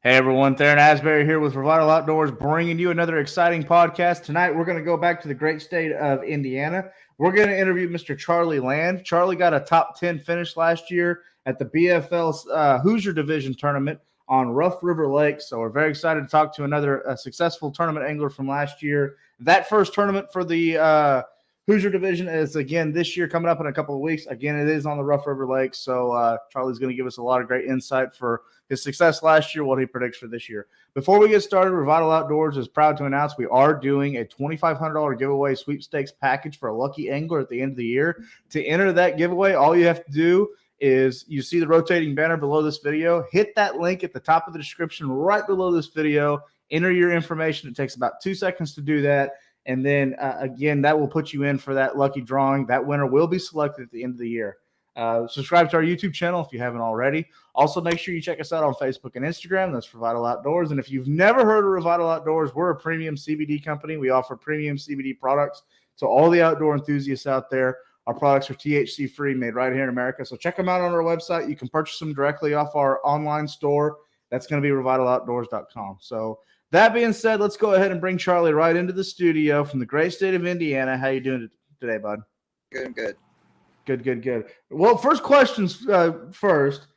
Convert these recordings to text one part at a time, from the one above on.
Hey everyone, Theron Asbury here with Revital Outdoors, bringing you another exciting podcast. Tonight we're going to go back to the great state of Indiana. We're going to interview Mr. Charlie Land. Charlie got a top 10 finish last year at the BFL Hoosier Division tournament on Rough River Lake. So we're very excited to talk to another successful tournament angler from last year. That first tournament for the Hoosier Division is again this year, coming up in a couple of weeks. Again, it is on the Rough River Lake. So Charlie's going to give us a lot of great insight for his success last year, what he predicts for this year. Before we get started, Revital Outdoors is proud to announce we are doing a $2,500 giveaway sweepstakes package for a lucky angler at the end of the year. To enter that giveaway, all you have to do is you see the rotating banner below this video. Hit that link at the top of the description right below this video. Enter your information. It takes about 2 seconds to do that. And then, again, that will put you in for that lucky drawing. That winner will be selected at the end of the year. Subscribe to our YouTube channel if you haven't already. Also, make sure you check us out on Facebook and Instagram. That's Revital Outdoors. And if you've never heard of Revital Outdoors, we're a premium CBD company. We offer premium CBD products to all the outdoor enthusiasts out there. Our products are THC-free, made right here in America. So check them out on our website. You can purchase them directly off our online store. That's going to be revitaloutdoors.com. So that being said, let's go ahead and bring Charlie right into the studio from the great state of Indiana. How you doing today, bud? Good. Good. Well, first questions first.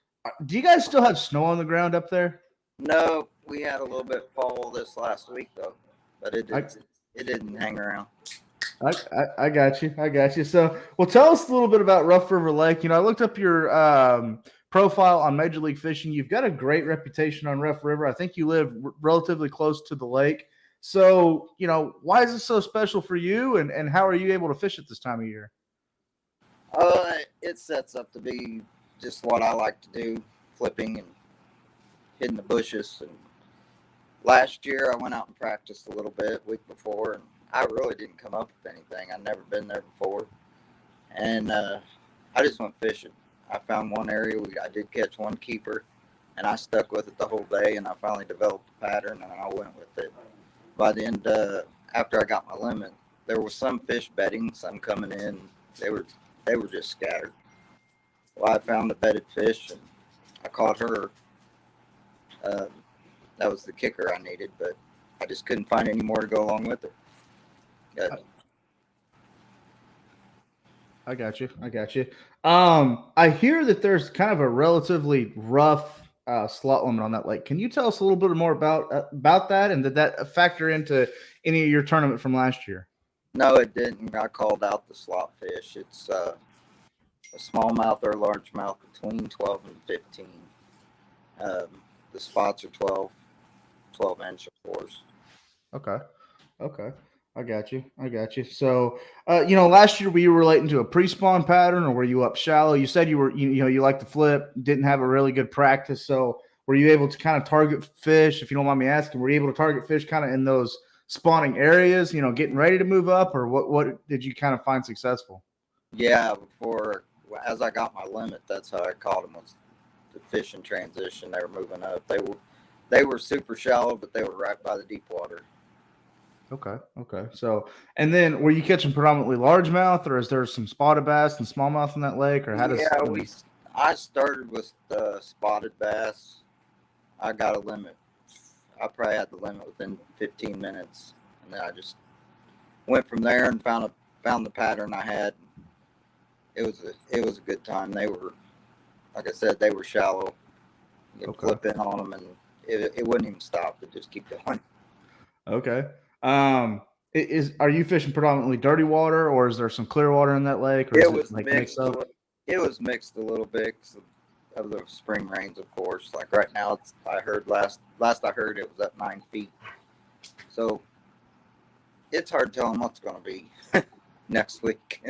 Do you guys still have snow on the ground up there? No, we had a little bit of fall this last week though, but it didn't hang around. I got you. So, well, tell us a little bit about Rough River Lake. You know, I looked up your profile on Major League Fishing. You've got a great reputation on Rough River. I think you live relatively close to the lake. So, you know, why is it so special for you, and how are you able to fish at this time of year? It sets up to be just what I like to do, flipping and hitting the bushes. And last year I went out and practiced a little bit week before, and I really didn't come up with anything. I'd never been there before. And I just went fishing. I found one area I did catch one keeper, and I stuck with it the whole day, and I finally developed a pattern, and I went with it. By the end, after I got my limit, there was some fish bedding, some coming in. They were just scattered. Well, I found the bedded fish, and I caught her. That was the kicker I needed, but I just couldn't find any more to go along with it. I got you. I hear that there's kind of a relatively rough slot limit on that lake. Can you tell us a little bit more about that, and did that factor into any of your tournament from last year? No, it didn't. I called out the slot fish. It's a smallmouth or a largemouth between 12 and 15. The spots are 12-inch, of course. Okay. I got you. So, last year were you relating to a pre-spawn pattern, or were you up shallow? You said you like to flip, didn't have a really good practice. So, were you able to kind of target fish, if you don't mind me asking, were you able to target fish kind of in those spawning areas, getting ready to move up, or what did you kind of find successful? Yeah, as I got my limit, that's how I caught them, was the fish in transition. They were moving up. They were super shallow, but they were right by the deep water. Okay. So, and then were you catching predominantly largemouth, or is there some spotted bass and smallmouth in that lake, or how does? Yeah, I started with the spotted bass. I got a limit. I probably had the limit within 15 minutes, and then I just went from there and found the pattern I had. It was a good time. They were, like I said, they were shallow. You could flip in on them, and it wouldn't even stop. It just keep going. Okay. Are you fishing predominantly dirty water, or is there some clear water in that lake? Or it was mixed. It was mixed a little bit of the spring rains, of course. Like right now, I heard last I heard it was at 9 feet. So it's hard telling what's going to be next week.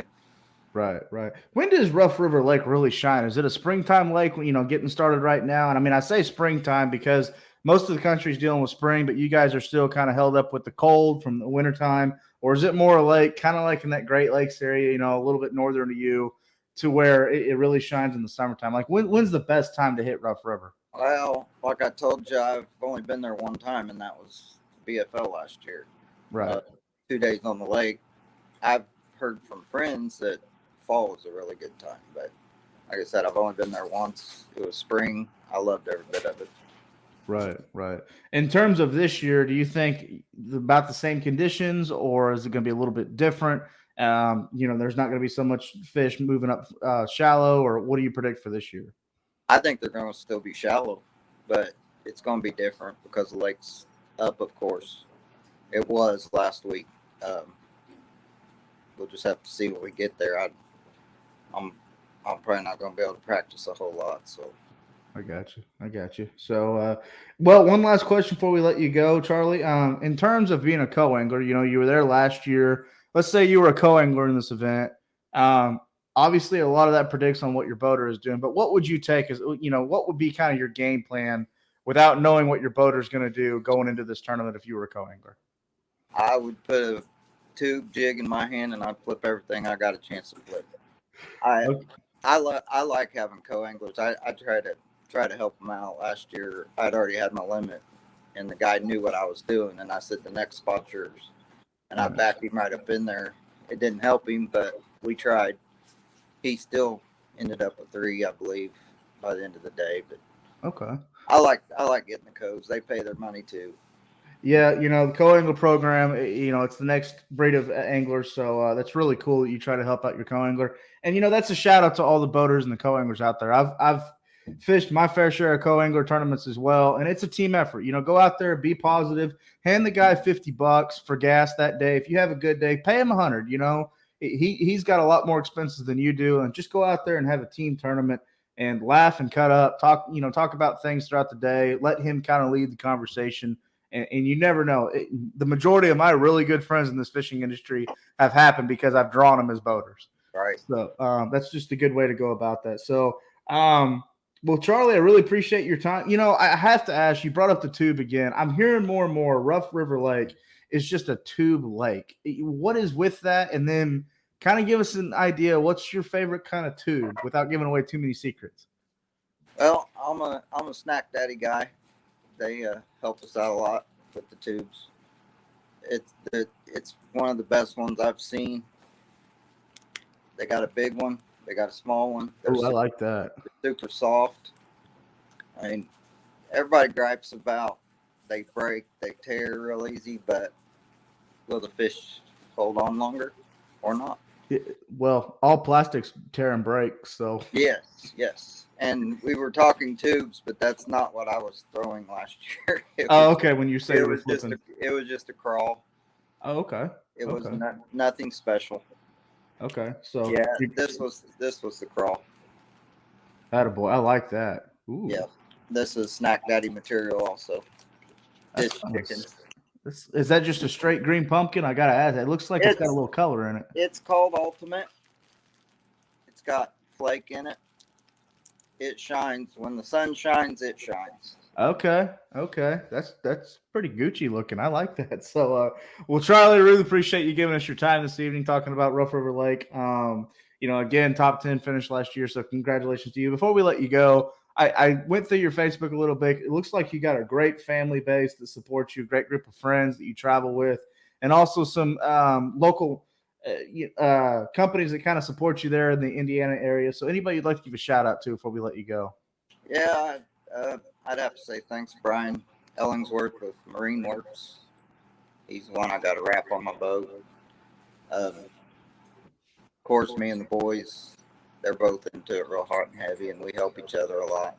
Right. When does Rough River Lake really shine? Is it a springtime lake, getting started right now? And I mean, I say springtime because most of the country is dealing with spring, but you guys are still kind of held up with the cold from the wintertime. Or is it more a lake, kind of like in that Great Lakes area, a little bit northern to you, to where it really shines in the summertime? Like when's the best time to hit Rough River? Well, like I told you, I've only been there one time, and that was BFL last year. Right. 2 days on the lake. I've heard from friends that fall is a really good time, but like I said, I've only been there once. It was spring. I loved every bit of it. Right, right. In terms of this year, do you think about the same conditions, or is it going to be a little bit different? There's not going to be so much fish moving up shallow, or what do you predict for this year? I think they're going to still be shallow, but it's going to be different because the lake's up, of course. It was last week. We'll just have to see when we get there. I'm probably not going to be able to practice a whole lot. So I got you. I got you. So, well, one last question before we let you go, Charlie. In terms of being a co-angler, you were there last year. Let's say you were a co-angler in this event. Um, Obviously, a lot of that predicts on what your boater is doing. But what would you take as what would be kind of your game plan without knowing what your boater is going to do going into this tournament if you were a co-angler? I would put a tube jig in my hand and I'd flip everything I got a chance to flip. I like having co-anglers. I try to help them out. Last year, I'd already had my limit, and the guy knew what I was doing. And I said, "The next spot's yours," and I backed him right up in there. It didn't help him, but we tried. He still ended up with 3, I believe, by the end of the day. But Okay. I like getting the codes. They pay their money too. Yeah, the co-angler program, it's the next breed of anglers. So that's really cool that you try to help out your co-angler. And, that's a shout out to all the boaters and the co-anglers out there. I've fished my fair share of co-angler tournaments as well. And it's a team effort. Go out there, be positive, hand the guy $50 for gas that day. If you have a good day, pay him $100. He's got a lot more expenses than you do. And just go out there and have a team tournament and laugh and cut up, talk about things throughout the day. Let him kind of lead the conversation. And you never know. The majority of my really good friends in this fishing industry have happened because I've drawn them as boaters. Right. So that's just a good way to go about that. So, well, Charlie, I really appreciate your time. I have to ask, you brought up the tube again. I'm hearing more and more Rough River Lake is just a tube lake. What is with that? And then kind of give us an idea. What's your favorite kind of tube without giving away too many secrets? Well, I'm a snack daddy guy. They help us out a lot with the tubes. It's one of the best ones I've seen. They got a big one. They got a small one. Oh, I like that. They're super soft. I mean, everybody gripes about they break, they tear real easy, but will the fish hold on longer or not? Well, all plastics tear and break. So yes. And we were talking tubes, but that's not what I was throwing last year. Okay. When you say it was just a crawl. Oh, okay. It was nothing special. Okay. So yeah, this was the crawl. Attaboy. I like that. Ooh. Yeah. This is snack daddy material also. This chicken. Is that just a straight green pumpkin? I gotta ask. It looks like it's got a little color in it. It's called Ultimate. It's got flake in it. It shines. When the sun shines, it shines. Okay. That's pretty Gucci looking. I like that. So, well, Charlie, I really appreciate you giving us your time this evening talking about Rough River Lake. Again, top 10 finish last year. So congratulations to you. Before we let you go, I went through your Facebook a little bit. It looks like you got a great family base that supports you, a great group of friends that you travel with, and also some local companies that kind of support you there in the Indiana area. So anybody you'd like to give a shout out to before we let you go? Yeah, I'd have to say thanks, Brian Ellingsworth with Marine Works. He's the one I got to wrap on my boat. Of course, me and the boys, they're both into it real hot and heavy, and we help each other a lot.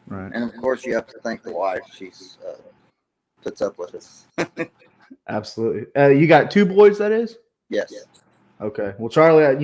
Right. And of course, you have to thank the wife. She's puts up with us. Absolutely. You got 2 boys, that is? Yes. Okay. Well, Charlie,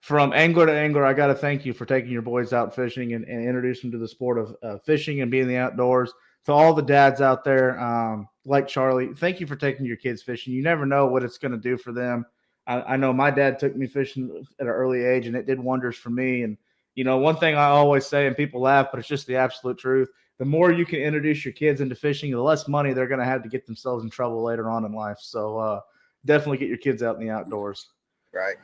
from angler to angler, I got to thank you for taking your boys out fishing and introducing them to the sport of fishing and being in the outdoors. To all the dads out there, like Charlie, thank you for taking your kids fishing. You never know what it's going to do for them. I know my dad took me fishing at an early age, and it did wonders for me. And, one thing I always say, and people laugh, but it's just the absolute truth. The more you can introduce your kids into fishing, the less money they're going to have to get themselves in trouble later on in life. So definitely get your kids out in the outdoors. Right.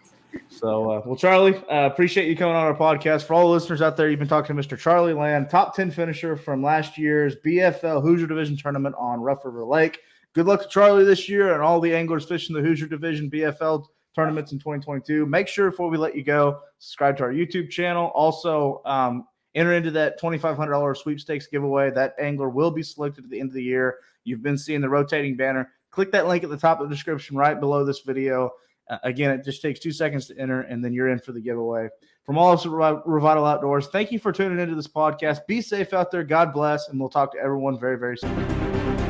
So, well, Charlie, appreciate you coming on our podcast. For all the listeners out there, you've been talking to Mr. Charlie Land, top 10 finisher from last year's BFL Hoosier Division tournament on Rough River Lake. Good luck to Charlie this year and all the anglers fishing the Hoosier Division BFL tournaments in 2022. Make sure before we let you go, subscribe to our YouTube channel. Also, enter into that $2,500 sweepstakes giveaway. That angler will be selected at the end of the year. You've been seeing the rotating banner. Click that link at the top of the description right below this video. Again, it just takes 2 seconds to enter, and then you're in for the giveaway. From all of us at Revital Outdoors, thank you for tuning into this podcast. Be safe out there. God bless, and we'll talk to everyone very, very soon.